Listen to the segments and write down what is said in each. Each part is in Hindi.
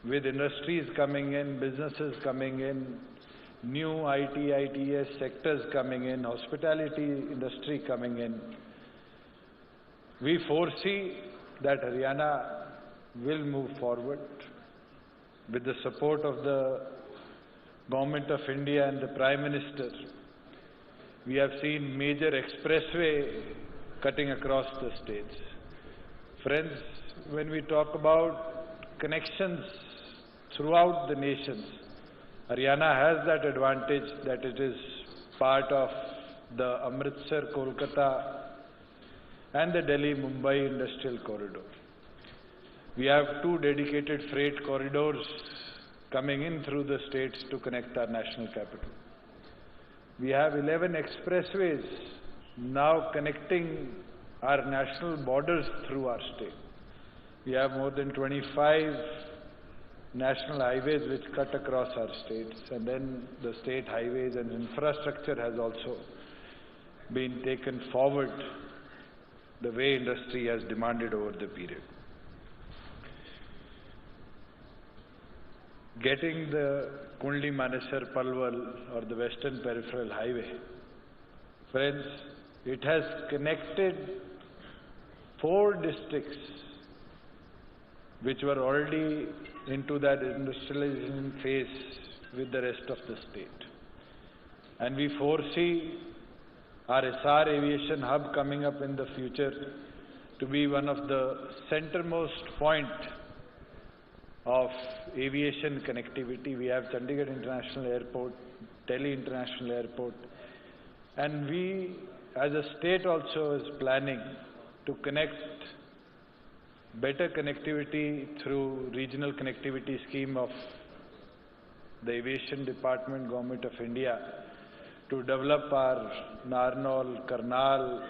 with industries coming in, businesses coming in, new IT, ITS sectors coming in, hospitality industry coming in, we foresee that Haryana will move forward with the support of the Government of India and the Prime Minister. We have seen major expressway cutting across the states. Friends, when we talk about connections throughout the nations, Haryana has that advantage that it is part of the Amritsar, Kolkata and the Delhi-Mumbai Industrial Corridor. We have 2 dedicated freight corridors coming in through the states to connect our national capital. We have 11 expressways now connecting our national borders through our state. We have more than 25 national highways which cut across our states, and then the state highways and infrastructure has also been taken forward the way industry has demanded over the period. Getting the Kundli-Manesar Palwal or the Western Peripheral Highway, friends, it has connected 4 districts which were already into that industrialization phase with the rest of the state. And we foresee our SR aviation hub coming up in the future to be one of the centermost point of aviation connectivity. We have Chandigarh International Airport, Delhi International Airport, and we as a state also is planning to connect better connectivity through regional connectivity scheme of the Aviation Department, Government of India, to develop our Narnaul, Karnal,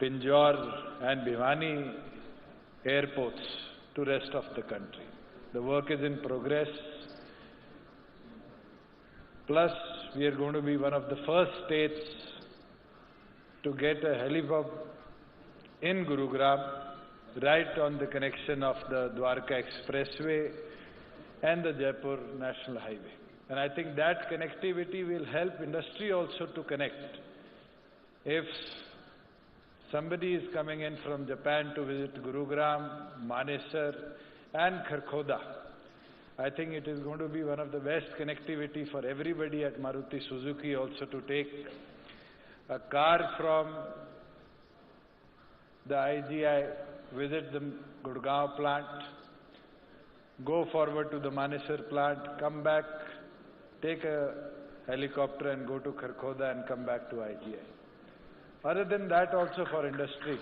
Pinjore and Bhiwani airports to rest of the country. The work is in progress. Plus, we are going to be one of the first states to get a helipad in Gurugram, right on the connection of the Dwarka Expressway and the Jaipur National Highway. And I think that connectivity will help industry also to connect. If somebody is coming in from Japan to visit Gurugram, Manesar and Kharkhoda, I think it is going to be one of the best connectivity for everybody at Maruti Suzuki also to take a car from the IGI, visit the Gurgaon plant, go forward to the Manesar plant, come back, take a helicopter and go to Kharkhoda and come back to IGI. Other than that also for industry,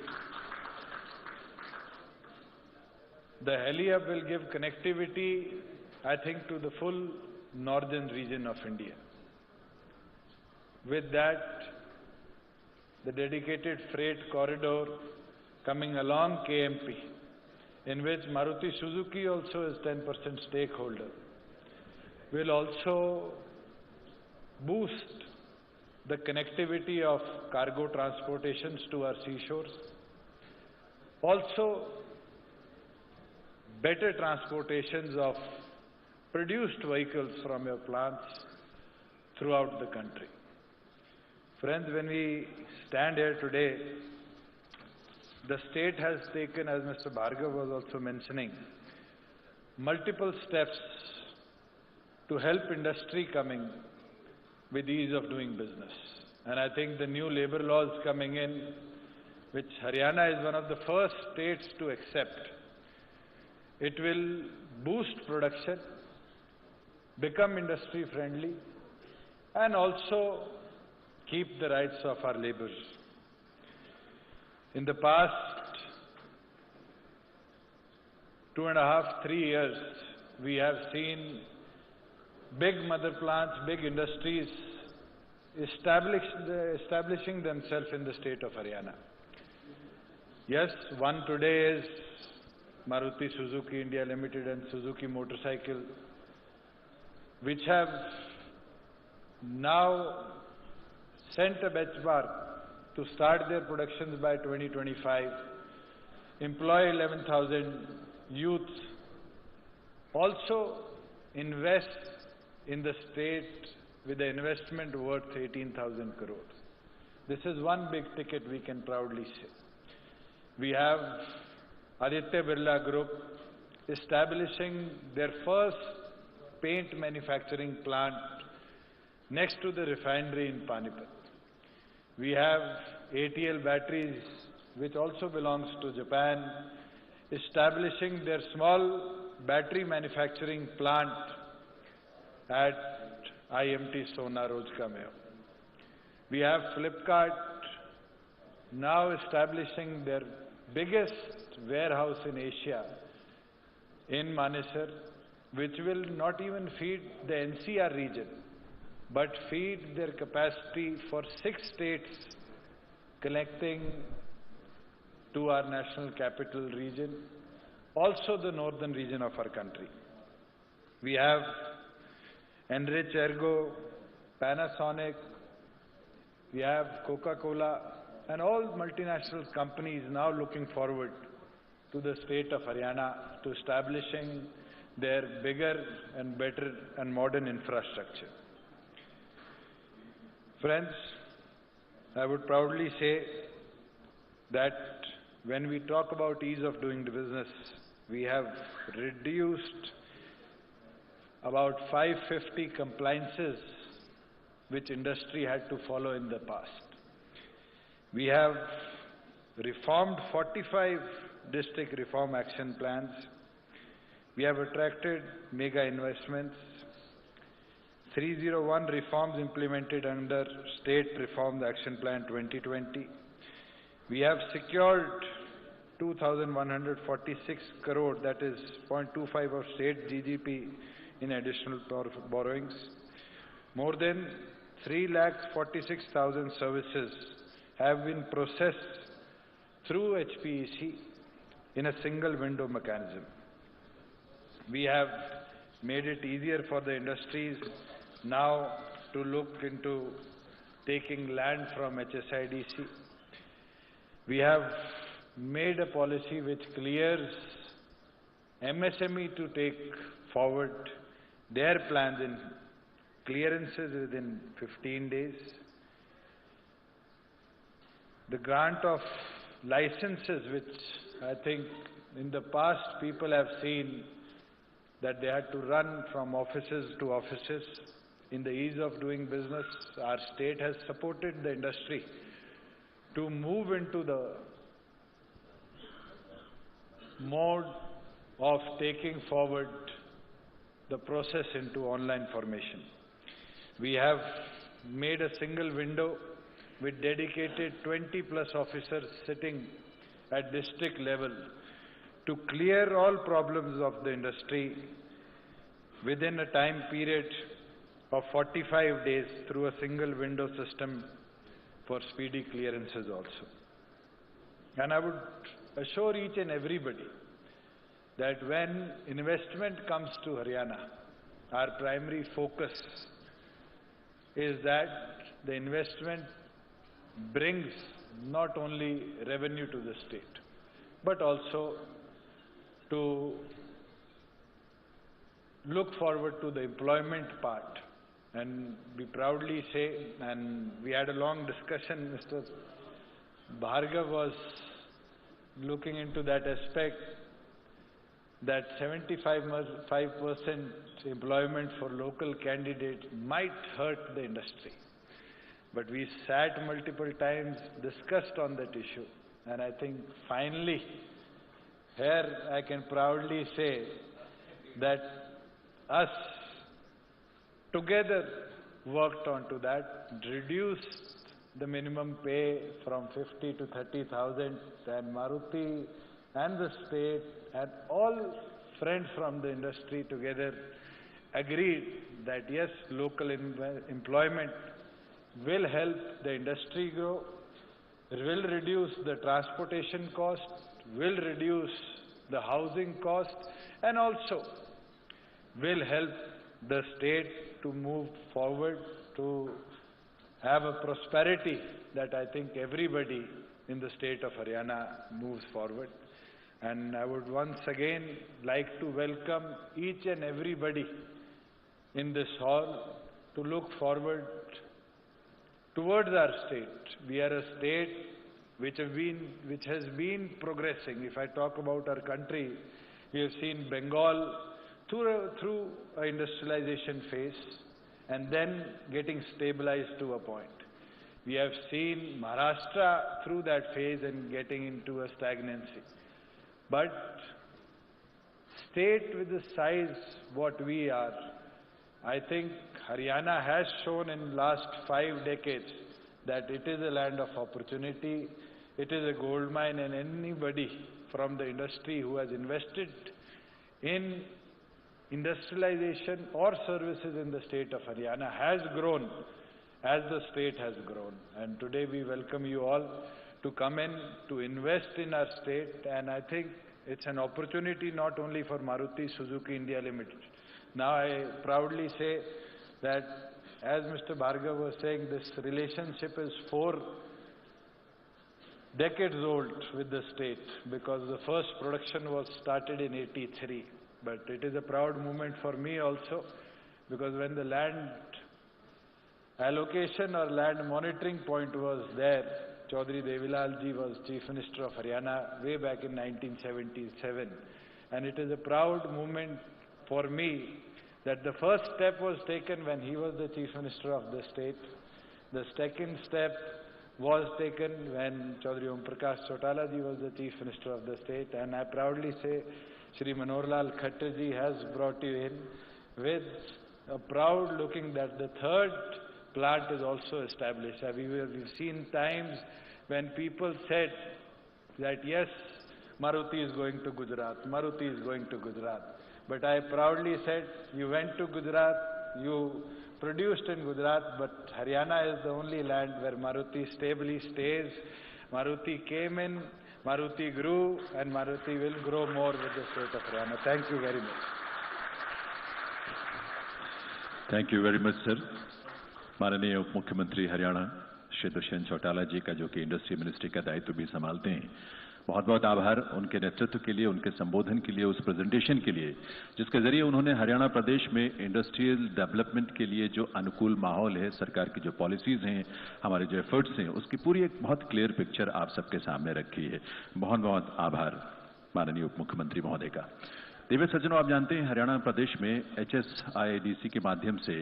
the heli-hub will give connectivity, I think, to the full northern region of India. With that, the dedicated freight corridor coming along KMP, in which Maruti Suzuki also is 10% stakeholder, will also boost the connectivity of cargo transportations to our seashores. Also, better transportations of produced vehicles from your plants throughout the country. Friends, when we stand here today, the state has taken, as Mr. Bhargav was also mentioning, multiple steps to help industry coming with ease of doing business. And I think the new labor laws coming in, which Haryana is one of the first states to accept, it will boost production, become industry friendly, and also keep the rights of our laborers. In the past 2.5, 3 years, we have seen big mother plants, big industries establishing themselves in the state of Haryana. Yes, one today is Maruti Suzuki India Limited and Suzuki Motorcycle, which have now sent a benchmark to start their productions by 2025, employ 11,000 youths, Also invest in the state with an investment worth 18,000 crores. This is one big ticket we can proudly say. We have Aditya Birla Group establishing their first paint manufacturing plant next to the refinery in Panipat. We have ATL Batteries, which also belongs to Japan, establishing their small battery manufacturing plant at IMT Sona Rojka Mein. We have Flipkart now establishing their biggest warehouse in Asia in Manesar, which will not even feed the NCR region, but feed their capacity for 6 states connecting to our national capital region, also the northern region of our country. We have Enrich Ergo, Panasonic, we have Coca-Cola, and all multinational companies now looking forward to the state of Haryana to establishing their bigger and better and modern infrastructure. Friends, I would proudly say that when we talk about ease of doing the business, we have reduced about 550 compliances which industry had to follow in the past. We have reformed 45 district reform action plans. We have attracted mega investments. 301 reforms implemented under State Reform Action Plan 2020. We have secured 2,146 crore, that is 0.25 of state GDP in additional borrowings. More than 3,46,000 services have been processed through HPEC in a single window mechanism. We have made it easier for the industries now to look into taking land from HSIDC. We have made a policy which clears MSME to take forward their plans in clearances within 15 days. The grant of licenses, which I think in the past people have seen that they had to run from offices to offices. In the ease of doing business, our state has supported the industry to move into the mode of taking forward the process into online formation. We have made a single window with dedicated 20+ officers sitting at district level to clear all problems of the industry within a time period of 45 days through a single window system for speedy clearances also. And I would assure each and everybody that when investment comes to Haryana, our primary focus is that the investment brings not only revenue to the state, but also to look forward to the employment part. And we proudly say, and we had a long discussion, Mr. Bhargav was looking into that aspect, that 75% employment for local candidates might hurt the industry. But we sat multiple times, discussed on that issue, and I think finally, here I can proudly say that us together worked onto that, reduced the minimum pay from 50 to 30,000, and Maruti and the state and all friends from the industry together agreed that yes, local employment will help the industry grow, will reduce the transportation cost, will reduce the housing cost, and also will help the state to move forward to have a prosperity that I think everybody in the state of Haryana moves forward. And I would once again like to welcome each and everybody in this hall to look forward towards our state. We are a state which has been progressing. If I talk about our country, we have seen Bengal through an industrialization phase and then getting stabilized to a point. We have seen Maharashtra through that phase and getting into a stagnancy. But state with the size what we are, I think Haryana has shown in last 5 decades that it is a land of opportunity, it is a gold mine, and anybody from the industry who has invested in industrialization or services in the state of Haryana has grown as the state has grown. And today we welcome you all to come in, to invest in our state, and I think it's an opportunity not only for Maruti Suzuki India Limited. Now I proudly say that, as Mr. Bhargav was saying, this relationship is 4 decades old with the state, because the first production was started in '83. But it is a proud moment for me also, because when the land allocation or land monitoring point was there, Chaudhry Devilal ji was Chief Minister of Haryana way back in 1977. And it is a proud moment for me that the first step was taken when he was the Chief Minister of the state. The second step was taken when Chaudhry Om Prakash Chautala ji was the Chief Minister of the state. And I proudly say, Shri Manohar Lal ji has brought you in with a proud looking that the third plant is also established. We've seen times when people said that yes, Maruti is going to Gujarat, Maruti is going to Gujarat. But I proudly said, you went to Gujarat, you produced in Gujarat, but Haryana is the only land where Maruti stably stays. Maruti came in, Maruti grew, and Maruti will grow more with the state of Haryana. Thank you very much. Thank you very much, sir. माननीय उप मुख्यमंत्री हरियाणा श्री दुष्यंत चौटाला जी का, जो कि इंडस्ट्री मिनिस्ट्री का दायित्व भी संभालते हैं, बहुत बहुत आभार उनके नेतृत्व के लिए, उनके संबोधन के लिए, उस प्रेजेंटेशन के लिए, जिसके जरिए उन्होंने हरियाणा प्रदेश में इंडस्ट्रियल डेवलपमेंट के लिए जो अनुकूल माहौल है, सरकार की जो पॉलिसीज हैं, हमारे जो एफर्ट्स हैं, उसकी पूरी एक बहुत क्लियर पिक्चर आप सबके सामने रखी है। बहुत बहुत आभार माननीय उप मुख्यमंत्री महोदय का। दिव्य सज्जनों, आप जानते हैं हरियाणा प्रदेश में HSIIDC के माध्यम से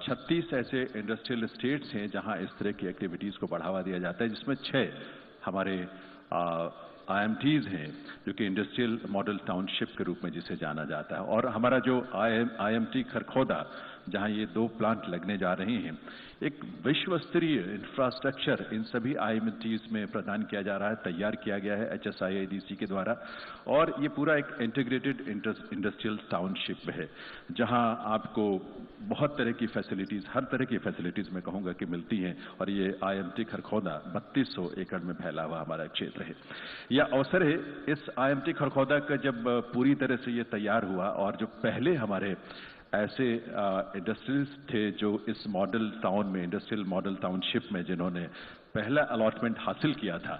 36 ऐसे इंडस्ट्रियल स्टेट्स हैं जहां इस तरह की एक्टिविटीज को बढ़ावा दिया जाता है, जिसमें 6 हमारे IMTs हैं, जो कि इंडस्ट्रियल मॉडल टाउनशिप के रूप में जिसे जाना जाता है। और हमारा जो IMT खरखौदा, जहां ये 2 प्लांट लगने जा रहे हैं, एक विश्व स्तरीय इंफ्रास्ट्रक्चर इन सभी IMTs में प्रदान किया जा रहा है, तैयार किया गया है HSIIDC के द्वारा। और ये पूरा एक इंटीग्रेटेड इंडस्ट्रियल टाउनशिप है, जहां आपको बहुत तरह की फैसिलिटीज, हर तरह की फैसिलिटीज मैं कहूंगा कि मिलती हैं। और ये IMT खरखौदा 3200 एकड़ में फैला हुआ हमारा क्षेत्र है। यह अवसर है इस IMT खरखौदा का जब पूरी तरह से ये तैयार हुआ, और जो पहले हमारे ऐसे इंडस्ट्रीज थे जो इस मॉडल टाउन में, इंडस्ट्रियल मॉडल टाउनशिप में जिन्होंने पहला अलॉटमेंट हासिल किया था,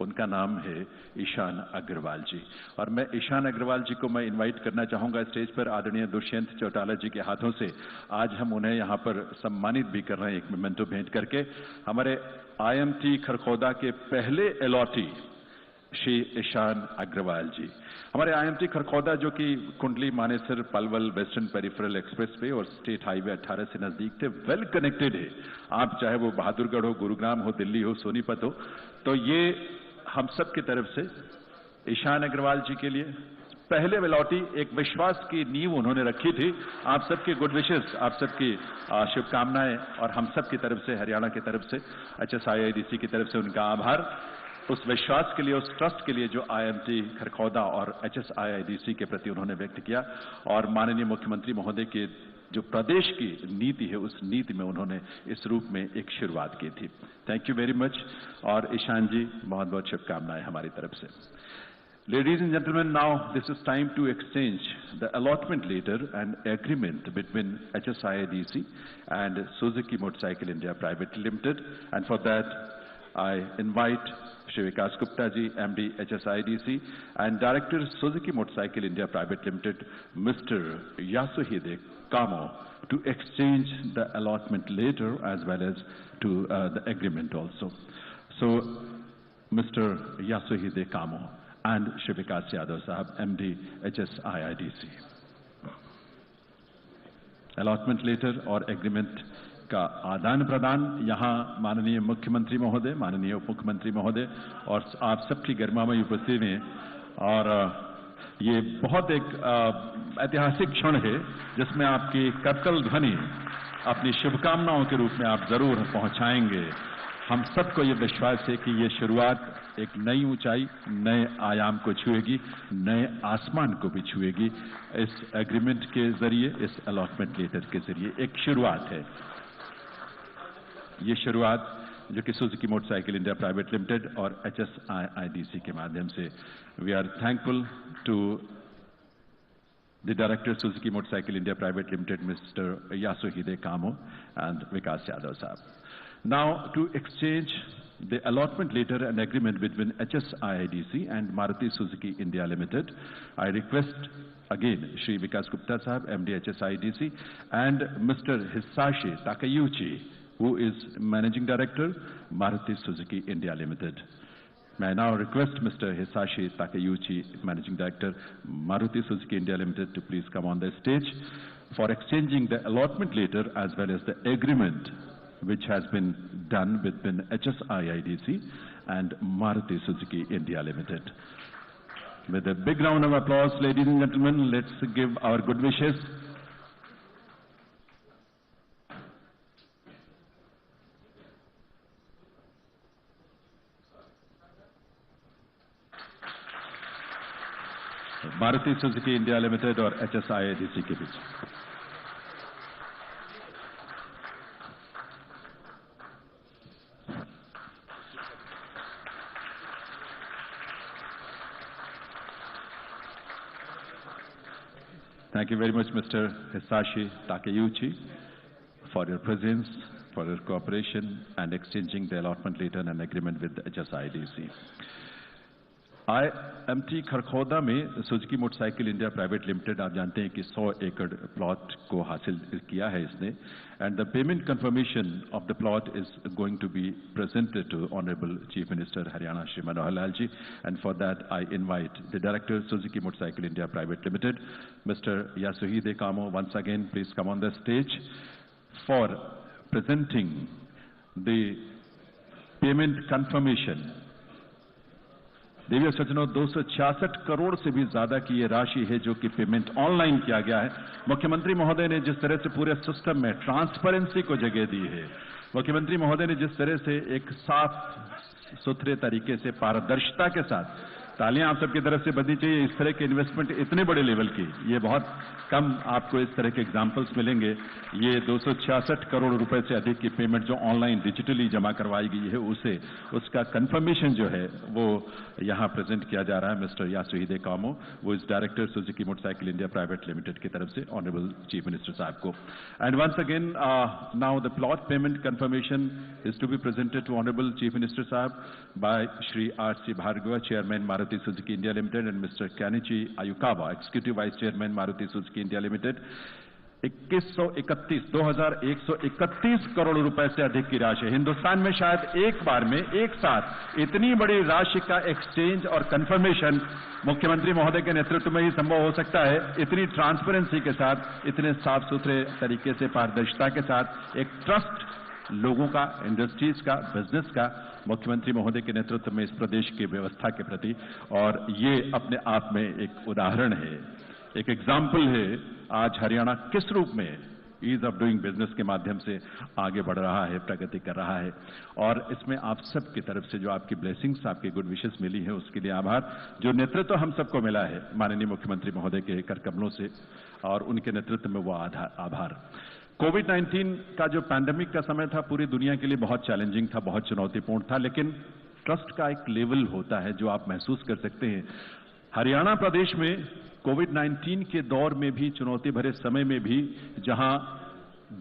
उनका नाम है ईशान अग्रवाल जी। और मैं ईशान अग्रवाल जी को मैं इनवाइट करना चाहूंगा स्टेज पर। आदरणीय दुष्यंत चौटाला जी के हाथों से आज हम उन्हें यहां पर सम्मानित भी कर रहे हैं, एक मोमेंटो भेंट करके। हमारे IMT खरखौदा के पहले अलॉटी श्री ईशान अग्रवाल जी। हमारे IMT खरखौदा, जो कि कुंडली, Manesar, Palwal, western peripheral express way और स्टेट हाईवे 18 से नजदीक थे, वेल कनेक्टेड है। आप चाहे वो बहादुरगढ़ हो, गुरुग्राम हो, दिल्ली हो, सोनीपत हो, तो ये हम सब की तरफ से ईशान अग्रवाल जी के लिए पहले वेलौटी एक विश्वास की नींव उन्होंने रखी थी। आप सबकी गुड विशेस, आप सबकी शुभकामनाएं, और हम सब की तरफ से, हरियाणा की तरफ से, HSIIDC की तरफ से उनका आभार उस विश्वास के लिए, उस ट्रस्ट के लिए जो IMT खरखौदा और HSIIDC के प्रति उन्होंने व्यक्त किया। और माननीय मुख्यमंत्री महोदय के जो प्रदेश की नीति है, उस नीति में उन्होंने इस रूप में एक शुरुआत की थी। Thank you very much. और ईशान जी, बहुत बहुत शुभकामनाएं हमारी तरफ से। Ladies and gentlemen, now this is time to exchange the allotment letter and agreement between HSIIDC and Suzuki Motorcycle India Pvt Ltd. And for that, I invite Shri Vikas Gupta ji, MD HSIDC, and Director Suzuki Motorcycle India Private Limited, Mr. Yasuhide Kamo, to exchange the allotment later as well as to the agreement also. So, Mr. Yasuhide Kamo and Shri Vikas Yadav Sahab, MD HSIDC. Allotment letter और एग्रीमेंट का आदान प्रदान यहाँ माननीय मुख्यमंत्री महोदय, माननीय उप मुख्यमंत्री महोदय और आप सबकी गरिमामयी उपस्थिति में, और ये बहुत एक ऐतिहासिक क्षण है जिसमें आपकी करतल ध्वनि अपनी शुभकामनाओं के रूप में आप जरूर पहुंचाएंगे। हम सबको ये विश्वास है कि ये शुरुआत एक नई ऊंचाई, नए आयाम को छुएगी, नए आसमान को भी छुएगी। इस एग्रीमेंट के जरिए, इस अलॉटमेंट लेटर के जरिए एक शुरुआत है। ये शुरुआत जो कि Suzuki motorcycle India private limited और HSIDC के माध्यम से, we are thankful to the director Suzuki motorcycle India private limited mister Yasuhide Kamo and विकास यादव साहब. Now, to exchange the allotment letter and agreement between HSIDC and Maruti Suzuki India Limited, I request again Shri Vikas Gupta Sahab, MD HSIDC, and Mr. Hisashi Takayuchi, who is Managing Director, Maruti Suzuki India Limited. May I now request Mr. Hisashi Takayuchi, Managing Director, Maruti Suzuki India Limited, to please come on the stage for exchanging the allotment letter as well as the agreement which has been done between HSIDC and Maruti Suzuki India Limited. With a big round of applause, ladies and gentlemen, let's give our good wishes. Maruti Suzuki India Limited और HSIDC के बीच. Thank you very much, Mr. Hisashi Takeuchi, for your presence, for your cooperation, and exchanging the allotment letter and agreement with the HSIDC. IMT Kharkhoda में Suzuki motorcycle India private limited, आप जानते हैं कि 100 एकड़ प्लॉट को हासिल किया है इसने, and the payment confirmation of the plot is going to be presented to honourable chief minister Haryana Shri Manohar Lal ji, and for that I invite the director Suzuki motorcycle India private limited mister Yasuhide Kamo. Once again please come on the stage for presenting the payment confirmation. देवी और सज्जनों, 266 करोड़ से भी ज्यादा की ये राशि है जो कि पेमेंट ऑनलाइन किया गया है. मुख्यमंत्री महोदय ने जिस तरह से पूरे सिस्टम में ट्रांसपेरेंसी को जगह दी है, मुख्यमंत्री महोदय ने जिस तरह से एक साफ सुथरे तरीके से पारदर्शिता के साथ, तालियां आप सबकी तरफ से बजनी चाहिए. इस तरह के इन्वेस्टमेंट इतने बड़े लेवल की, ये बहुत कम आपको इस तरह के एग्जाम्पल्स मिलेंगे. ये 266 करोड़ रुपए से अधिक की पेमेंट जो ऑनलाइन डिजिटली जमा करवाई गई है, उसका कंफर्मेशन जो है वो यहां प्रेजेंट किया जा रहा है मिस्टर यासुहिदे कामो, वो इस director Suzuki motorcycle India private limited की तरफ से ऑनरेबल चीफ मिनिस्टर साहब को. And once again now the plot payment confirmation is to be presented to honourable chief minister साहब by Shri R.C. Bhargava, chairman Maruti Suzuki India Limited, and Mr. Kenichi Ayukawa, Executive Vice Chairman Maruti Suzuki India Limited. 2131 crore रुपए से अधिक की राशि. हिंदुस्तान में शायद एक बार में एक साथ इतनी बड़ी राशि का एक्सचेंज और कंफर्मेशन मुख्यमंत्री महोदय के नेतृत्व में ही संभव हो सकता है. इतनी ट्रांसपेरेंसी के साथ, इतने साफ सुथरे तरीके से, पारदर्शिता के साथ एक ट्रस्ट लोगों का, इंडस्ट्रीज का, बिजनेस का मुख्यमंत्री महोदय के नेतृत्व में इस प्रदेश की व्यवस्था के प्रति, और ये अपने आप में एक उदाहरण है, एक एग्जाम्पल है. आज हरियाणा किस रूप में ईज ऑफ डूइंग बिजनेस के माध्यम से आगे बढ़ रहा है, प्रगति कर रहा है, और इसमें आप सब की तरफ से जो आपकी ब्लेसिंग्स, आपकी गुड विशेस मिली है, उसके लिए आभार. जो नेतृत्व हम सबको मिला है माननीय मुख्यमंत्री महोदय के कर कमलों से, और उनके नेतृत्व में वो आभार. कोविड-19 का जो पैंडेमिक का समय था, पूरी दुनिया के लिए बहुत चैलेंजिंग था, बहुत चुनौतीपूर्ण था, लेकिन ट्रस्ट का एक लेवल होता है जो आप महसूस कर सकते हैं. हरियाणा प्रदेश में कोविड-19 के दौर में भी, चुनौती भरे समय में भी, जहां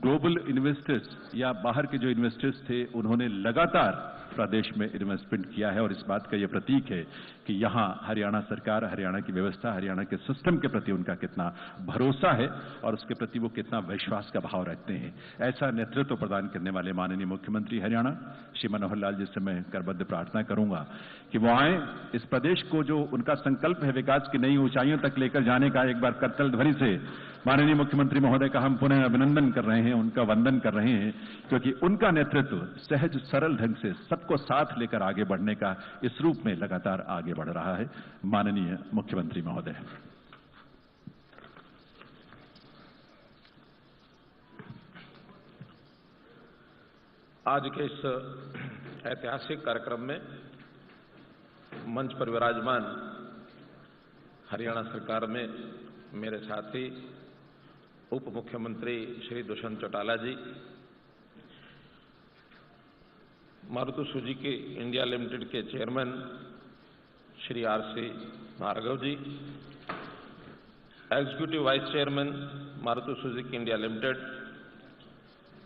ग्लोबल इन्वेस्टर्स या बाहर के जो इन्वेस्टर्स थे, उन्होंने लगातार प्रदेश में इन्वेस्टमेंट किया है और इस बात का यह प्रतीक है कि यहाँ हरियाणा सरकार, हरियाणा की व्यवस्था, हरियाणा के सिस्टम के प्रति उनका कितना भरोसा है और उसके प्रति वो कितना विश्वास का भाव रखते हैं। ऐसा नेतृत्व प्रदान करने वाले माननीय मुख्यमंत्री हरियाणा श्री मनोहर लाल जी से मैं करबद्ध प्रार्थना करूंगा कि वो आए, इस प्रदेश को जो उनका संकल्प है विकास की नई ऊंचाइयों तक लेकर जाने का, एक बार करतल ध्वनि से माननीय मुख्यमंत्री महोदय का हम पुनः अभिनंदन कर रहे हैं, उनका वंदन कर रहे हैं, क्योंकि उनका नेतृत्व सहज सरल ढंग से सबको साथ लेकर आगे बढ़ने का इस रूप में लगातार आगे बढ़ रहा है। माननीय मुख्यमंत्री महोदय। आज के इस ऐतिहासिक कार्यक्रम में मंच पर विराजमान हरियाणा सरकार में मेरे साथी उप मुख्यमंत्री Shri Dushyant Chautala ji, Maruti Suzuki India limited के chairman Shri R C. Bhargav ji, executive vice chairman Maruti Suzuki India limited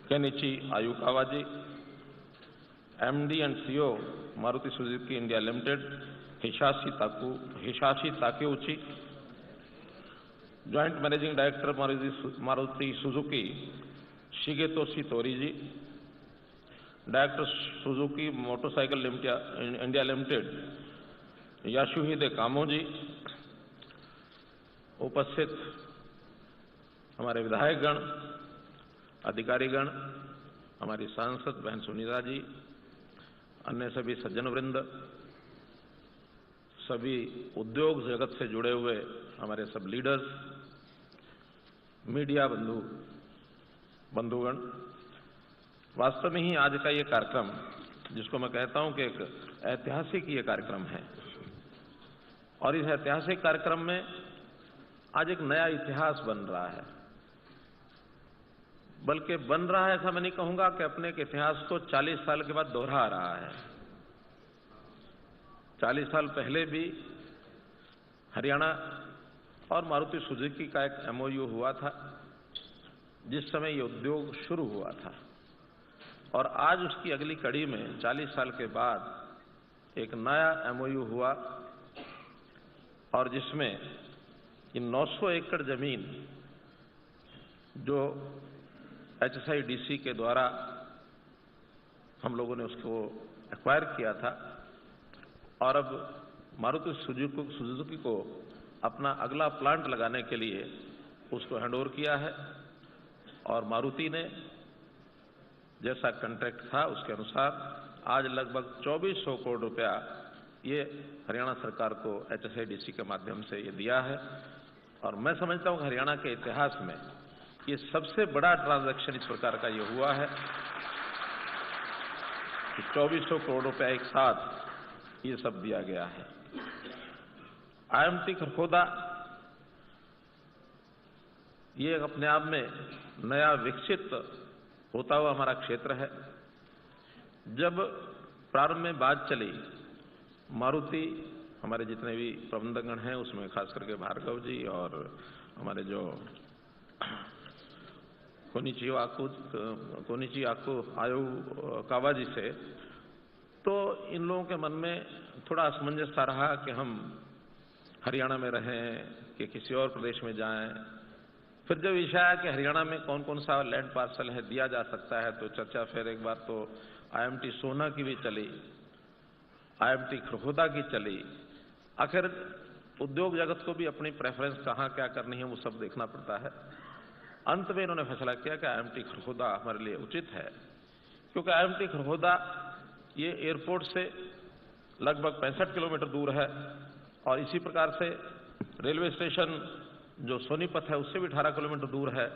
Kenichi Ayukawa ji, MD and CEO Maruti Suzuki India limited Hisashi Takeuchi, joint managing director Maruti Suzuki Shigetoshi Torii ji, director Suzuki motorcycle India limited Yasuhide Kamo ji, उपस्थित हमारे विधायकगण, अधिकारीगण, हमारी सांसद बहन सुनीता जी, अन्य सभी सज्जन वृंद, सभी उद्योग जगत से जुड़े हुए हमारे सब लीडर्स, मीडिया बंधुगण, वास्तव में ही आज का ये कार्यक्रम, जिसको मैं कहता हूं कि एक ऐतिहासिक ये कार्यक्रम है, और इस ऐतिहासिक कार्यक्रम में आज एक नया इतिहास बन रहा है। बल्कि बन रहा है ऐसा मैं नहीं कहूंगा कि अपने के इतिहास को 40 साल के बाद दोहरा रहा है। 40 साल पहले भी हरियाणा और मारुति सुजुकी का एक एमओयू हुआ था, जिस समय ये उद्योग शुरू हुआ था, और आज उसकी अगली कड़ी में 40 साल के बाद एक नया एमओयू हुआ, और जिसमें ये 900 एकड़ जमीन जो HSIDC के द्वारा हम लोगों ने उसको एक्वायर किया था, और अब मारुति सुजुकी को अपना अगला प्लांट लगाने के लिए उसको हैंडओवर किया है, और मारुति ने जैसा कॉन्ट्रैक्ट था उसके अनुसार आज लगभग 2400 करोड़ रुपया ये हरियाणा सरकार को HSIDC के माध्यम से ये दिया है। और मैं समझता हूं कि हरियाणा के इतिहास में ये सबसे बड़ा ट्रांजैक्शन इस प्रकार का ये हुआ है कि 2400 करोड़ रुपया एक साथ ये सब दिया गया है। IMT खरखोदा ये अपने आप में नया विकसित होता हुआ हमारा क्षेत्र है। जब प्रारंभ में बात चली, मारुति हमारे जितने भी प्रबंधकगण हैं उसमें खास करके भार्गव जी और हमारे जो कोनिची आयु कावा जी से, तो इन लोगों के मन में थोड़ा असमंजस सा रहा कि हम हरियाणा में रहें कि किसी और प्रदेश में जाएं। फिर जब विषय आया कि हरियाणा में कौन कौन सा लैंड पार्सल है दिया जा सकता है, तो चर्चा फिर एक बार तो IMT सोना की भी चली, IMT खरखोदा की चली। आखिर उद्योग जगत को भी अपनी प्रेफरेंस कहाँ क्या करनी है वो सब देखना पड़ता है। अंत में इन्होंने फैसला किया कि IMT खरखोदा हमारे लिए उचित है, क्योंकि IMT खरखोदा ये एयरपोर्ट से लगभग 65 किलोमीटर दूर है, और इसी प्रकार से रेलवे स्टेशन जो सोनीपत है उससे भी 18 किलोमीटर दूर है,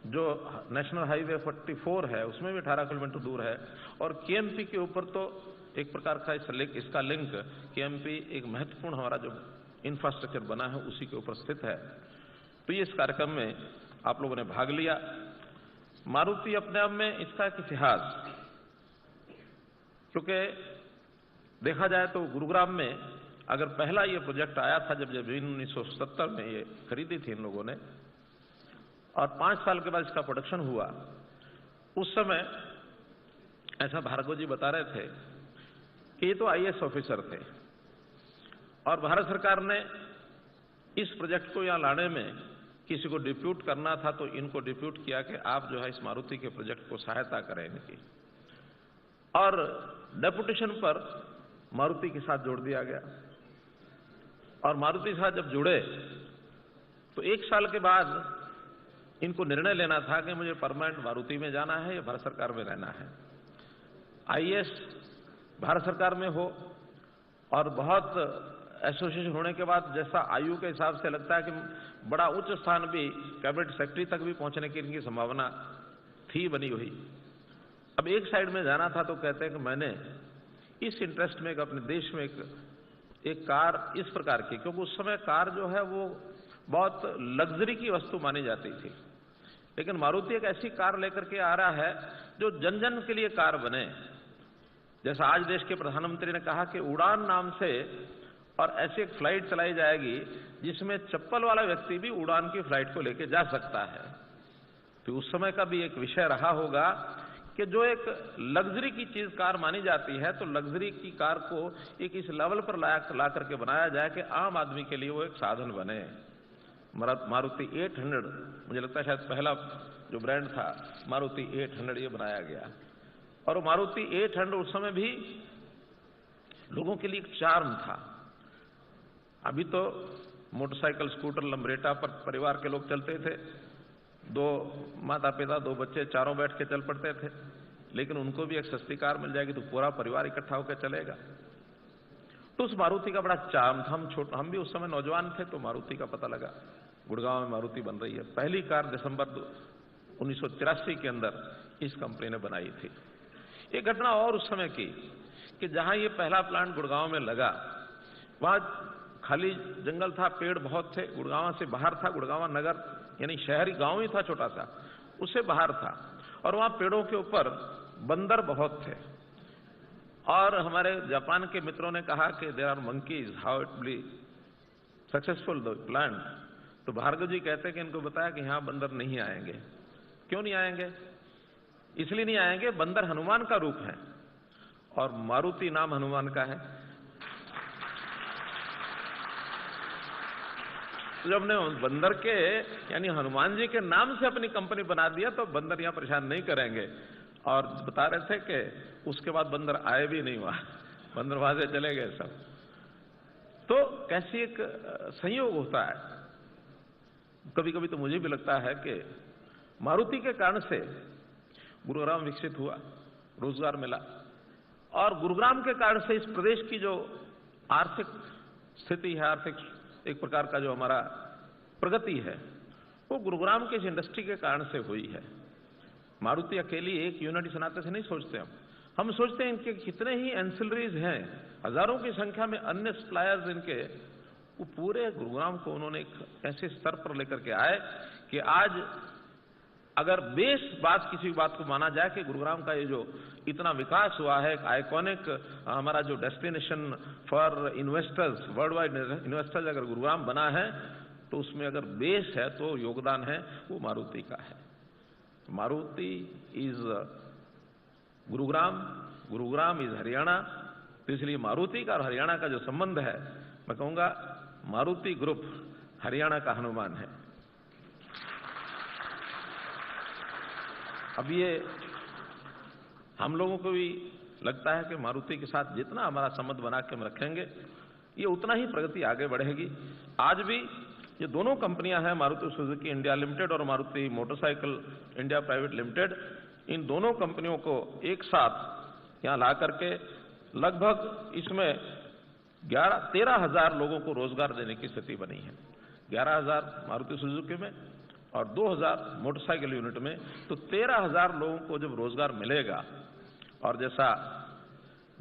जो नेशनल हाईवे 44 है उसमें भी 18 किलोमीटर दूर है, और KMP के ऊपर तो एक प्रकार का इसका लिंक KMP एक महत्वपूर्ण हमारा जो इंफ्रास्ट्रक्चर बना है उसी के ऊपर स्थित है। तो ये इस कार्यक्रम में आप लोगों ने भाग लिया। मारुति अपने आप में इसका एक इतिहास, क्योंकि देखा जाए तो गुरुग्राम में अगर पहला ये प्रोजेक्ट आया था जब 1970 में ये खरीदी थी इन लोगों ने, और 5 साल के बाद इसका प्रोडक्शन हुआ, उस समय ऐसा भार्गव जी बता रहे थे कि ये तो आईएएस ऑफिसर थे और भारत सरकार ने इस प्रोजेक्ट को यहां लाने में किसी को डिप्यूट करना था तो इनको डिप्यूट किया कि आप जो है इस मारुति के प्रोजेक्ट को सहायता करें इनकी, और डेपुटेशन पर मारुति के साथ जोड़ दिया गया। और मारुति के साथ जब जुड़े तो 1 साल के बाद इनको निर्णय लेना था कि मुझे परमानेंट मारुति में जाना है या भारत सरकार में रहना है। आईएएस भारत सरकार में हो और बहुत एसोसिएशन होने के बाद जैसा आयु के हिसाब से लगता है कि बड़ा उच्च स्थान भी कैबिनेट सेक्रेटरी तक भी पहुंचने की इनकी संभावना थी बनी हुई। अब एक साइड में जाना था तो कहते हैं कि मैंने इस इंटरेस्ट में अपने देश में एक कार इस प्रकार की, क्योंकि उस समय कार जो है वो बहुत लग्जरी की वस्तु मानी जाती थी, लेकिन मारुति एक ऐसी कार लेकर के आ रहा है जो जन जन के लिए कार बने। जैसा आज देश के प्रधानमंत्री ने कहा कि उड़ान नाम से और ऐसी एक फ्लाइट चलाई जाएगी जिसमें चप्पल वाला व्यक्ति भी उड़ान की फ्लाइट को लेकर जा सकता है। तो उस समय का भी एक विषय रहा होगा कि जो एक लग्जरी की चीज कार मानी जाती है तो लग्जरी की कार को एक इस लेवल पर ला करके बनाया जाए कि आम आदमी के लिए वो एक साधन बने। मारुति 800 मुझे लगता है शायद पहला जो ब्रांड था मारुति 800 ये बनाया गया, और मारुति 800 उस समय भी लोगों के लिए एक चार्म था। अभी तो मोटरसाइकिल स्कूटर लंबरेटा पर परिवार के लोग चलते थे, 2 माता पिता 2 बच्चे चारों बैठ के चल पड़ते थे, लेकिन उनको भी एक सस्ती कार मिल जाएगी तो पूरा परिवार इकट्ठा होकर चलेगा। तो उस मारुति का बड़ा चार्म था। हम भी उस समय नौजवान थे तो मारुति का पता लगा, गुड़गांव में मारुति बन रही है। पहली कार दिसंबर 1983 के अंदर इस कंपनी ने बनाई थी। एक घटना और उस समय की कि जहां ये पहला प्लांट गुड़गांव में लगा वहां खाली जंगल था, पेड़ बहुत थे, गुड़गांव से बाहर था, गुड़गांव नगर यानी शहरी गांव ही था छोटा सा, उससे बाहर था, और वहां पेड़ों के ऊपर बंदर बहुत थे। और हमारे जापान के मित्रों ने कहा कि there are monkeys, how it be successful the plant. तो भार्गव जी कहते हैं कि इनको बताया कि यहां बंदर नहीं आएंगे। क्यों नहीं आएंगे? इसलिए नहीं आएंगे, बंदर हनुमान का रूप है और मारुति नाम हनुमान का है। तो जब ने बंदर के यानी हनुमान जी के नाम से अपनी कंपनी बना दिया तो बंदर यहां परेशान नहीं करेंगे। और बता रहे थे कि उसके बाद बंदर आए भी नहीं, वहां बंदर वहां से चले गए सब। तो कैसी एक संयोग होता है। कभी कभी तो मुझे भी लगता है कि मारुति के कारण से गुरुग्राम विकसित हुआ, रोजगार मिला, और गुरुग्राम के कारण से इस प्रदेश की जो आर्थिक स्थिति है, आर्थिक एक प्रकार का जो हमारा प्रगति है, वो गुरुग्राम के इस इंडस्ट्री के कारण से हुई है। मारुति अकेली एक यूनिट इस नाते से नहीं सोचते हम सोचते हैं इनके कितने ही एंसिलरीज हैं, हजारों की संख्या में अन्य सप्लायर्स इनके, वो पूरे गुरुग्राम को उन्होंने एक ऐसे स्तर पर लेकर के आए कि आज अगर बेस बात किसी बात को माना जाए कि गुरुग्राम का ये जो इतना विकास हुआ है, एक आइकॉनिक हमारा जो destination for investors, world wide investors अगर गुरुग्राम बना है तो उसमें अगर बेस है तो योगदान है वो मारुति का है। Maruti is Gurugram, Gurugram is Haryana. तो इसलिए मारुति का और हरियाणा का जो संबंध है, मैं कहूंगा मारुति ग्रुप हरियाणा का हनुमान है। अब ये हम लोगों को भी लगता है कि मारुति के साथ जितना हमारा संबंध बना के हम रखेंगे ये उतना ही प्रगति आगे बढ़ेगी। आज भी ये दोनों कंपनियां हैं, मारुति सुजुकी इंडिया लिमिटेड और Maruti motorcycle India private limited, इन दोनों कंपनियों को एक साथ यहां ला करके लगभग इसमें 13,000 लोगों को रोजगार देने की स्थिति बनी है। 11,000 मारुति सुजुकी में और 2,000 मोटरसाइकिल यूनिट में, तो 13,000 लोगों को जब रोजगार मिलेगा, और जैसा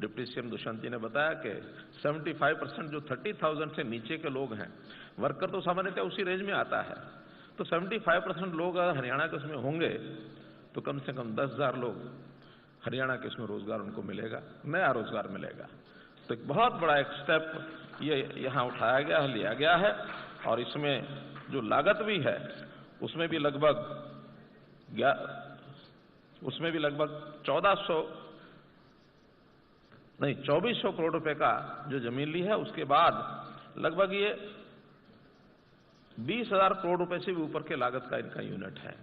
डिप्टी सीएम दुष्यंत जी ने बताया कि 75% जो 30,000 से नीचे के लोग हैं, वर्कर तो सामान्यतः उसी रेंज में आता है, तो 75% लोग अगर हरियाणा के उसमें होंगे तो कम से कम 10,000 लोग हरियाणा के उसमें रोजगार उनको मिलेगा, नया रोजगार मिलेगा। तो एक बहुत बड़ा एक स्टेप ये यहाँ उठाया गया है, लिया गया है, और इसमें जो लागत भी है उसमें भी लगभग 1400 नहीं 2400 करोड़ रुपए का जो जमीन ली है, उसके बाद लगभग ये 20,000 करोड़ रुपए से भी ऊपर के लागत का इनका यूनिट है।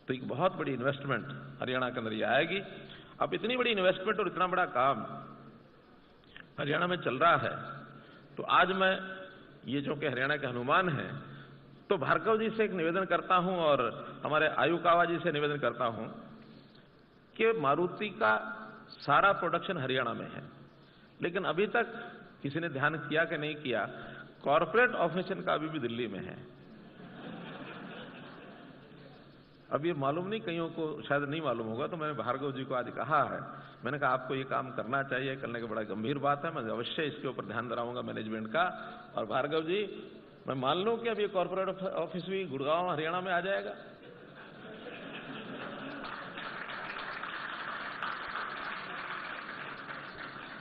तो एक बहुत बड़ी इन्वेस्टमेंट हरियाणा के अंदर ये आएगी। अब इतनी बड़ी इन्वेस्टमेंट और इतना बड़ा काम हरियाणा में चल रहा है, तो आज मैं ये जो कि हरियाणा के हनुमान हैं, तो भार्गव जी से एक निवेदन करता हूं और हमारे आयुकावा जी से निवेदन करता हूं कि मारुति का सारा प्रोडक्शन हरियाणा में है, लेकिन अभी तक किसी ने ध्यान किया कि नहीं किया, कॉर्पोरेट ऑफिस इनका अभी भी दिल्ली में है। अब ये मालूम नहीं, कईयों को शायद नहीं मालूम होगा, तो मैंने भार्गव जी को आज कहा है, मैंने कहा आपको ये काम करना चाहिए, करने की बड़ा गंभीर बात है, मैं अवश्य इसके ऊपर ध्यान दिलाऊंगा मैनेजमेंट का। और भार्गव जी, मैं मान लूं कि अब ये कॉर्पोरेट ऑफिस भी गुड़गांव हरियाणा में आ जाएगा।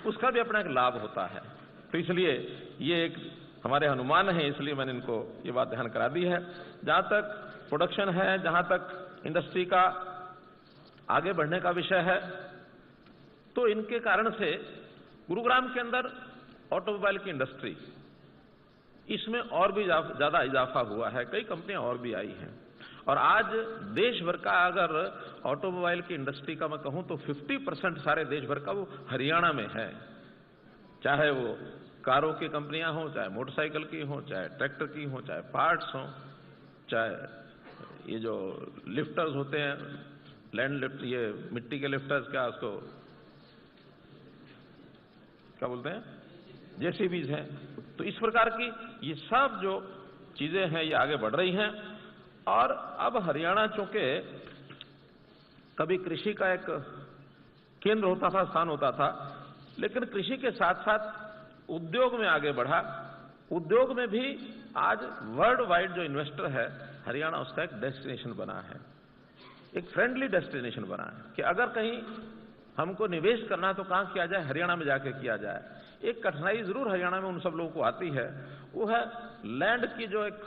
उसका भी अपना एक लाभ होता है। तो इसलिए ये एक हमारे हनुमान हैं, इसलिए मैंने इनको ये बात ध्यान करा दी है। जहां तक प्रोडक्शन है, जहां तक इंडस्ट्री का आगे बढ़ने का विषय है, तो इनके कारण से गुरुग्राम के अंदर ऑटोमोबाइल की इंडस्ट्री, इसमें और भी ज्यादा इजाफा हुआ है, कई कंपनियां और भी आई हैं। और आज देश भर का अगर ऑटोमोबाइल की इंडस्ट्री का मैं कहूं तो 50% सारे देश भर का वो हरियाणा में है। चाहे वो कारों की कंपनियां हों, चाहे मोटरसाइकिल की हों, चाहे ट्रैक्टर की हों, चाहे पार्ट्स हों, चाहे ये जो लिफ्टर्स होते हैं, लैंड लिफ्ट, ये मिट्टी के लिफ्टर्स, क्या उसको क्या बोलते हैं, जेसीबीज हैं। तो इस प्रकार की ये सब जो चीजें हैं ये आगे बढ़ रही हैं। और अब हरियाणा चूंकि कभी कृषि का एक केंद्र होता था, स्थान होता था, लेकिन कृषि के साथ साथ उद्योग में आगे बढ़ा। उद्योग में भी आज वर्ल्ड वाइड जो इन्वेस्टर है, हरियाणा उसका एक डेस्टिनेशन बना है, एक फ्रेंडली डेस्टिनेशन बना है कि अगर कहीं हमको निवेश करना है तो कहां किया जाए, हरियाणा में जाके किया जाए। एक कठिनाई जरूर हरियाणा में उन सब लोगों को आती है, वो है लैंड की जो एक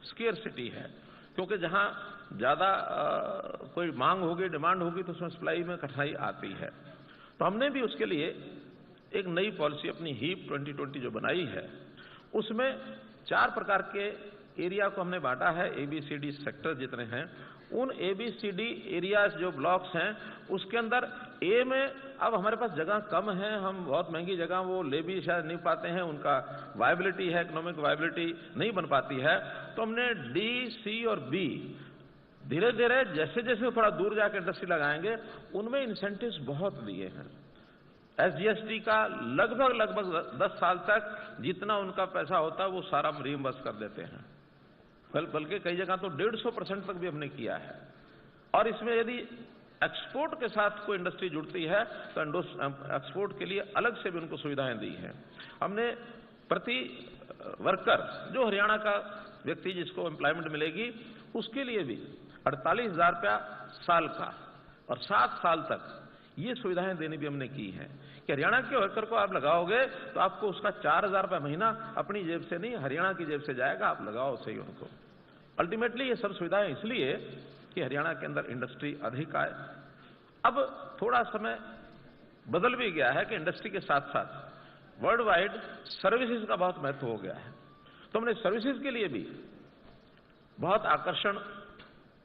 स्केर्सिटी है, क्योंकि जहां ज्यादा कोई मांग होगी, डिमांड होगी, तो उसमें सप्लाई में कठिनाई आती है। तो हमने भी उसके लिए एक नई पॉलिसी अपनी हीप 2020 जो बनाई है, उसमें 4 प्रकार के एरिया को हमने बांटा है, ABCD सेक्टर जितने हैं, उन ABCD एरियाज जो ब्लॉक्स हैं, उसके अंदर ए में अब हमारे पास जगह कम है, हम बहुत महंगी जगह वो ले भी शायद नहीं पाते हैं, उनका वायबिलिटी है, इकोनॉमिक वायबिलिटी नहीं बन पाती है। तो हमने D, C और B धीरे धीरे जैसे जैसे थोड़ा दूर जाकर इंडस्ट्री लगाएंगे, उनमें इंसेंटिव्स बहुत दिए हैं। SGST का लगभग 10 साल तक जितना उनका पैसा होता है वो सारा रिइंबर्स कर देते हैं, बल्कि कई जगह तो 150% तक भी हमने किया है। और इसमें यदि एक्सपोर्ट के साथ कोई इंडस्ट्री जुड़ती है तो एक्सपोर्ट के लिए अलग से भी उनको सुविधाएं दी हैं। हमने प्रति वर्कर जो हरियाणा का व्यक्ति जिसको एम्प्लॉयमेंट मिलेगी, उसके लिए भी 48,000 रुपया साल का और 7 साल तक ये सुविधाएं देनी भी हमने की है कि हरियाणा के वर्कर को आप लगाओगे तो आपको उसका 4,000 रुपये महीना अपनी जेब से नहीं, हरियाणा की जेब से जाएगा, आप लगाओ सही उनको। अल्टीमेटली ये सब सुविधाएं इसलिए कि हरियाणा के अंदर इंडस्ट्री अधिक आए। अब थोड़ा समय बदल भी गया है कि इंडस्ट्री के साथ साथ वर्ल्ड वाइड सर्विसेज का बहुत महत्व हो गया है। तो हमने सर्विसेज के लिए भी बहुत आकर्षण,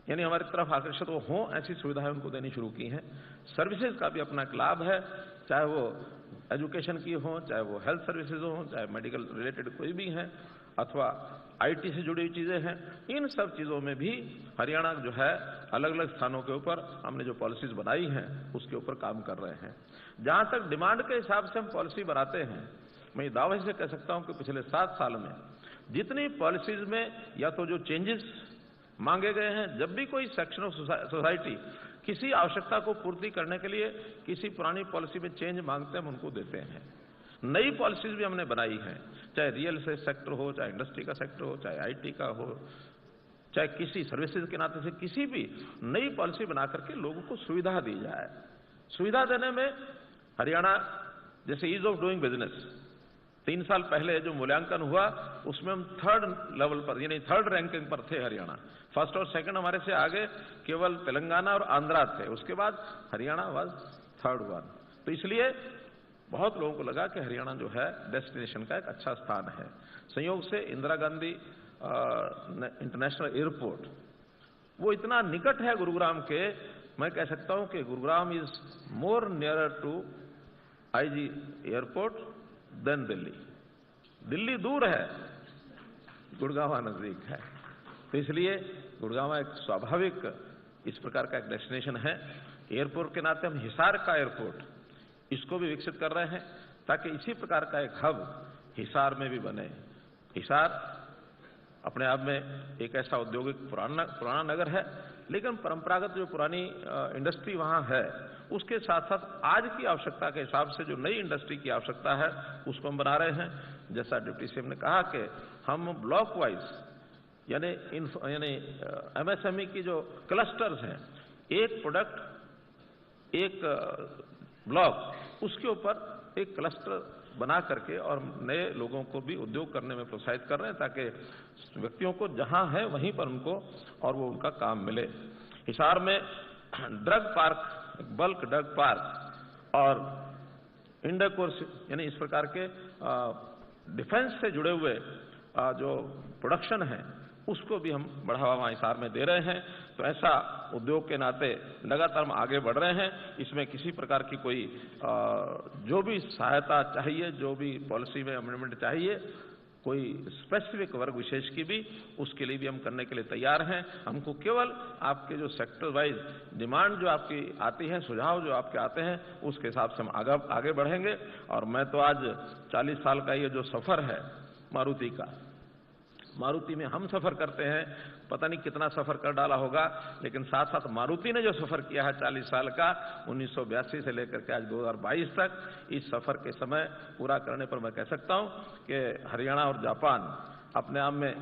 यानी हमारी तरफ आकर्षित वो हों ऐसी सुविधाएं उनको देनी शुरू की हैं। सर्विसेज का भी अपना एक लाभ है, चाहे वो एजुकेशन की हो, चाहे वो हेल्थ सर्विसेज हो, चाहे मेडिकल रिलेटेड कोई भी है, अथवा IT से जुड़ी हुई चीजें हैं। इन सब चीजों में भी हरियाणा जो है अलग अलग स्थानों के ऊपर हमने जो पॉलिसीज बनाई हैं उसके ऊपर काम कर रहे हैं। जहां तक डिमांड के हिसाब से हम पॉलिसी बनाते हैं, मैं दावे से कह सकता हूं कि पिछले 7 साल में जितनी पॉलिसीज में या तो जो चेंजेस मांगे गए हैं, जब भी कोई सेक्शन ऑफ सोसाइटी किसी आवश्यकता को पूर्ति करने के लिए किसी पुरानी पॉलिसी में चेंज मांगते हैं, हम उनको देते हैं। नई पॉलिसीज भी हमने बनाई हैं, चाहे रियल एस्टेट सेक्टर हो, चाहे इंडस्ट्री का सेक्टर हो, चाहे IT का हो, चाहे किसी सर्विसेज के नाते से किसी भी नई पॉलिसी बना करके लोगों को सुविधा दी जाए। सुविधा देने में हरियाणा, जैसे ईज ऑफ डूइंग बिजनेस, 3 साल पहले जो मूल्यांकन हुआ उसमें हम 3rd लेवल पर, यानी 3rd रैंकिंग पर थे हरियाणा। 1st और 2nd हमारे से आगे केवल तेलंगाना और आंध्रा थे, उसके बाद हरियाणा वाज 3rd वन। तो इसलिए बहुत लोगों को लगा कि हरियाणा जो है डेस्टिनेशन का एक अच्छा स्थान है। संयोग से इंदिरा गांधी इंटरनेशनल एयरपोर्ट वो इतना निकट है गुरुग्राम के, मैं कह सकता हूं कि Gurugram is more nearer to IG airport than Delhi. Delhi दूर है, गुड़गांव नजदीक है, तो इसलिए गुड़गांव एक स्वाभाविक इस प्रकार का एक डेस्टिनेशन है। एयरपोर्ट के नाते हम हिसार का एयरपोर्ट इसको भी विकसित कर रहे हैं ताकि इसी प्रकार का एक हब हिसार में भी बने। हिसार अपने आप में एक ऐसा औद्योगिक पुराना नगर है, लेकिन परंपरागत जो पुरानी इंडस्ट्री वहां है उसके साथ साथ आज की आवश्यकता के हिसाब से जो नई इंडस्ट्री की आवश्यकता है उसको हम बना रहे हैं। जैसा डिप्टी सीएम ने कहा कि हम ब्लॉक वाइज यानी एमएसएमई की जो क्लस्टर्स हैं, एक प्रोडक्ट एक ब्लॉक उसके ऊपर एक क्लस्टर बना करके और नए लोगों को भी उद्योग करने में प्रोत्साहित कर रहे हैं ताकि व्यक्तियों को जहां है वहीं पर उनको और वो उनका काम मिले। हिसार में drug park, bulk drug park और इंडोकोर्स यानी इस प्रकार के डिफेंस से जुड़े हुए जो प्रोडक्शन है उसको भी हम बढ़ावा वहां हिसार में दे रहे हैं। तो ऐसा उद्योग के नाते लगातार हम आगे बढ़ रहे हैं। इसमें किसी प्रकार की कोई जो भी सहायता चाहिए, जो भी पॉलिसी में अमेंडमेंट चाहिए, कोई स्पेसिफिक वर्ग विशेष की भी, उसके लिए भी हम करने के लिए तैयार हैं। हमको केवल आपके जो सेक्टर वाइज डिमांड जो आपकी आती है, सुझाव जो आपके आते हैं, उसके हिसाब से हम आगे बढ़ेंगे। और मैं तो आज 40 साल का ये जो सफर है मारुति का, मारुति में हम सफर करते हैं, पता नहीं कितना सफर कर डाला होगा, लेकिन साथ साथ मारुति ने जो सफर किया है 40 साल का, 1982 से लेकर के आज 2022 तक, इस सफर के समय पूरा करने पर मैं कह सकता हूं कि हरियाणा और जापान अपने आप में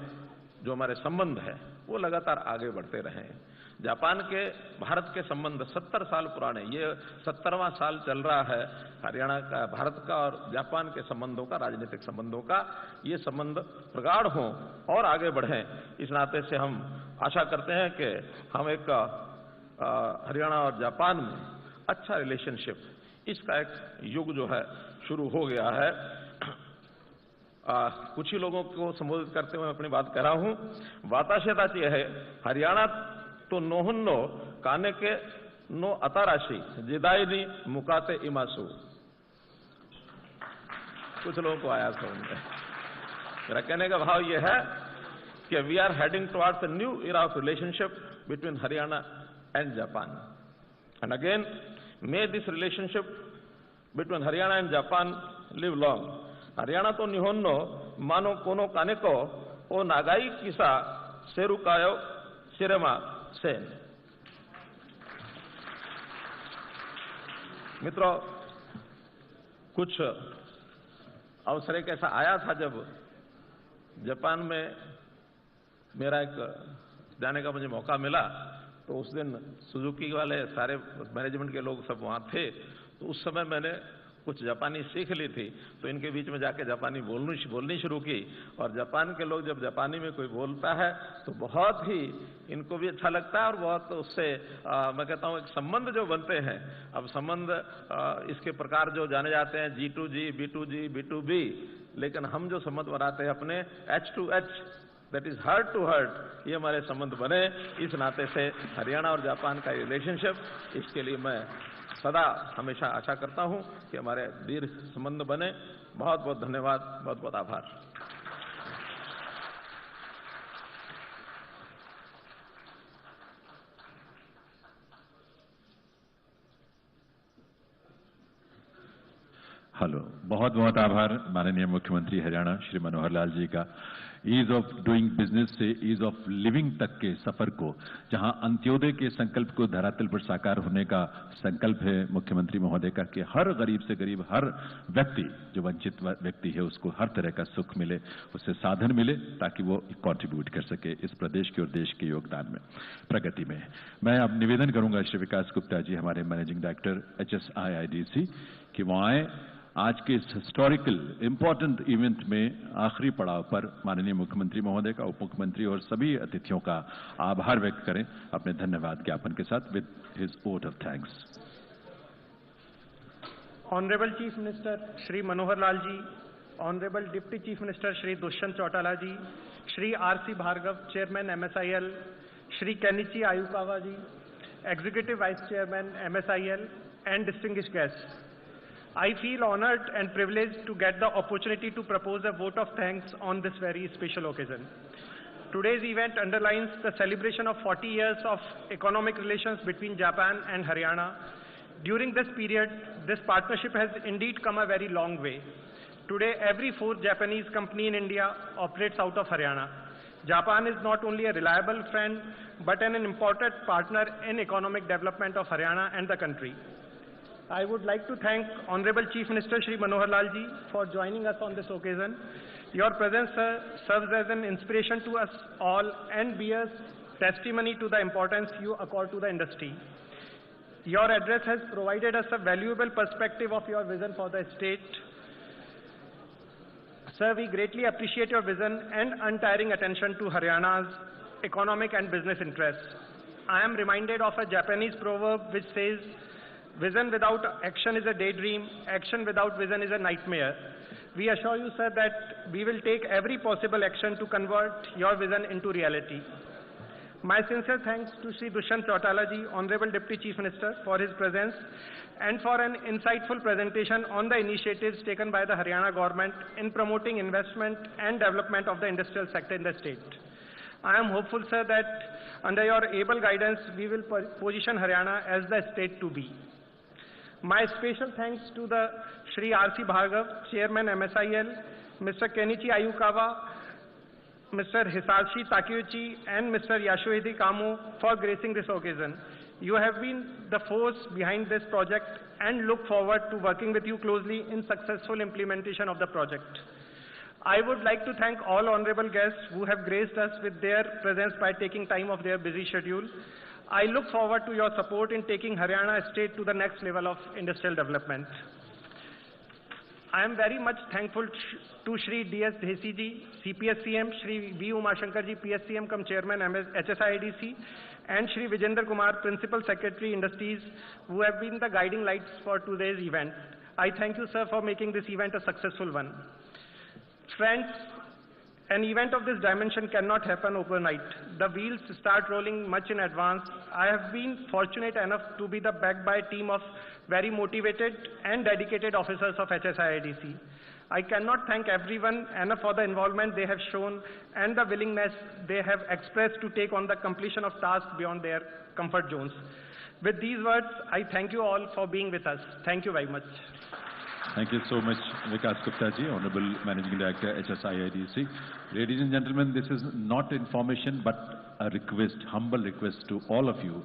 जो हमारे संबंध है वो लगातार आगे बढ़ते रहे हैं। जापान के भारत के संबंध 70 साल पुराने, ये 70वां साल चल रहा है हरियाणा का, भारत का और जापान के संबंधों का, राजनीतिक संबंधों का। ये संबंध प्रगाढ़ हों और आगे बढ़ें, इस नाते से हम आशा करते हैं कि हम एक हरियाणा और जापान में अच्छा रिलेशनशिप, इसका एक युग जो है शुरू हो गया है। कुछ ही लोगों को संबोधित करते हुए अपनी बात कर रहा हूं। वाताशेता ये है हरियाणा तो नोहुन्नो काने के नो अताराशी जिदाईनी मुकाते इमासु। कुछ लोगों को आया समझ में। मेरा कहने का भाव यह है कि we are heading towards a new era of relationship between Haryana and Japan, and again may this relationship between Haryana and Japan live long. Haryana तो निहोन्नो मानो कोनो काने को ओ नागाई किसा सेरुकायो सिरेमा सेन। मित्रों, कुछ अवसर एक ऐसा आया था जब जापान में मेरा एक जाने का मुझे मौका मिला, तो उस दिन सुजुकी वाले सारे मैनेजमेंट के लोग सब वहां थे। तो उस समय मैंने कुछ जापानी सीख ली थी, तो इनके बीच में जाके जापानी बोलनी शुरू की। और जापान के लोग जब जापानी में कोई बोलता है तो बहुत ही इनको भी अच्छा लगता है और बहुत उससे मैं कहता हूं एक संबंध जो बनते हैं। अब संबंध इसके प्रकार जो जाने जाते हैं G2G, B2G, B2B, लेकिन हम जो संबंध बनाते हैं अपने H2H, that is heart to heart, ये हमारे संबंध बने। इस नाते से हरियाणा और जापान का रिलेशनशिप, इसके लिए मैं सदा हमेशा आशा करता हूं कि हमारे दीर्घ संबंध बने। बहुत बहुत धन्यवाद, बहुत बहुत आभार। हेलो, बहुत बहुत आभार माननीय मुख्यमंत्री हरियाणा श्री मनोहर लाल जी का। ईज ऑफ डूइंग बिजनेस से ईज ऑफ लिविंग तक के सफर को, जहां अंत्योदय के संकल्प को धरातल पर साकार होने का संकल्प है मुख्यमंत्री महोदय का कि हर गरीब से गरीब, हर व्यक्ति जो वंचित व्यक्ति है उसको हर तरह का सुख मिले, उससे साधन मिले ताकि वो कंट्रीब्यूट कर सके इस प्रदेश के और देश के योगदान में, प्रगति में। मैं अब निवेदन करूंगा श्री विकास गुप्ता जी, हमारे मैनेजिंग डायरेक्टर HSIIDC, कि वो आए आज के इस हिस्टोरिकल इंपॉर्टेंट इवेंट में आखिरी पड़ाव पर माननीय मुख्यमंत्री महोदय का, उप मुख्यमंत्री और सभी अतिथियों का आभार व्यक्त करें अपने धन्यवाद ज्ञापन के साथ with his vote of thanks. Honorable Chief Minister Shri Manohar Lal ji, Honorable Deputy Chief Minister Shri Dushyant Chautala ji, Shri R.C. Bhargav, Chairman MSIL, Shri Kenichi Ayukawa ji, Executive Vice Chairman MSIL, and distinguished guests. I feel honored and privileged to get the opportunity to propose a vote of thanks on this very special occasion. Today's event underlines the celebration of 40 years of economic relations between Japan and Haryana. During this period, this partnership has indeed come a very long way. Today, every fourth Japanese company in India operates out of Haryana. Japan is not only a reliable friend, but an important partner in economic development of Haryana and the country. I would like to thank Honorable Chief Minister Shri Manohar Lal ji for joining us on this occasion. Your presence, sir, serves as an inspiration to us all and bears testimony to the importance you accord to the industry. Your address has provided us a valuable perspective of your vision for the state. Sir, we greatly appreciate your vision and untiring attention to Haryana's economic and business interests. I am reminded of a Japanese proverb which says, "Vision without action is a daydream, action without vision is a nightmare." We assure you, sir, that we will take every possible action to convert your vision into reality. My sincere thanks to Shri Dushyant Chautala ji, Honorable Deputy Chief Minister, for his presence and for an insightful presentation on the initiatives taken by the Haryana government in promoting investment and development of the industrial sector in the state. I am hopeful, sir, that under your able guidance, we will position Haryana as the state to be. My special thanks to the Shri R.C. Bhargav, Chairman MSIL, Mr. Kenichi Ayukawa, Mr. Hisashi Takeuchi, and Mr. Yasuhide Kamo for gracing this occasion. You have been the force behind this project and look forward to working with you closely in successful implementation of the project. I would like to thank all honorable guests who have graced us with their presence by taking time of their busy schedule. I look forward to your support in taking Haryana state to the next level of industrial development. I am very much thankful to Shri D.S. Dhesi ji, CPSCM, Shri V. Umashankar ji, PSCM cum Chairman HSIDC, and Shri Vijender Kumar, Principal Secretary Industries, who have been the guiding lights for today's event. I thank you, sir, for making this event a successful one. Friends, an event of this dimension cannot happen overnight. The wheels start rolling much in advance. I have been fortunate enough to be backed by a team of very motivated and dedicated officers of HSIDC. I cannot thank everyone enough for the involvement they have shown and the willingness they have expressed to take on the completion of tasks beyond their comfort zones. With these words, I thank you all for being with us. Thank you very much. Thank you so much, Vikas Gupta ji, Honorable Managing Director, HSIDC. Ladies and gentlemen, this is not information but a request, humble request to all of you.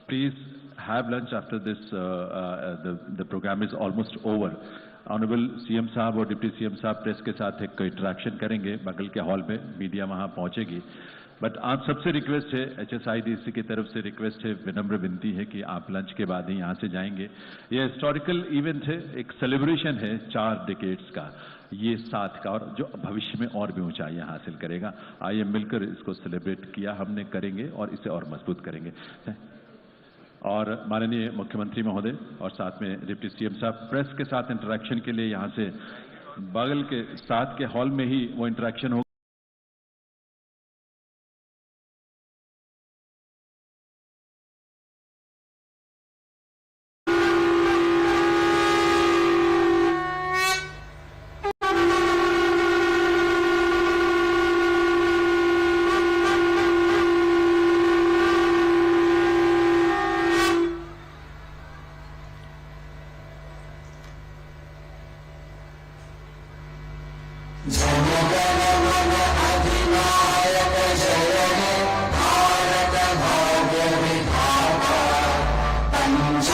Please have lunch after this. The program is almost over. Honorable CM साहब और डिप्टी CM साहब प्रेस के साथ एक इंटरेक्शन करेंगे बगल के हॉल में, मीडिया वहाँ पहुँचेगी. बट आप सबसे रिक्वेस्ट है, HSIDC की तरफ से रिक्वेस्ट है, विनम्र विनती है कि आप लंच के बाद ही यहाँ से जाएंगे. ये हिस्टोरिकल इवेंट है, एक सेलिब्रेशन है 4 डिकेड्स का, ये साथ का, और जो भविष्य में और भी ऊंचाइयाँ हासिल करेगा. आइए मिलकर इसको सेलिब्रेट किया हमने, करेंगे और इसे और मजबूत करेंगे. और माननीय मुख्यमंत्री महोदय और साथ में डिप्टी CM साहब प्रेस के साथ इंटरेक्शन के लिए यहाँ से बगल के साथ के हॉल में ही वो इंटरेक्शन होगा. भारत भाग्य विधाता पंच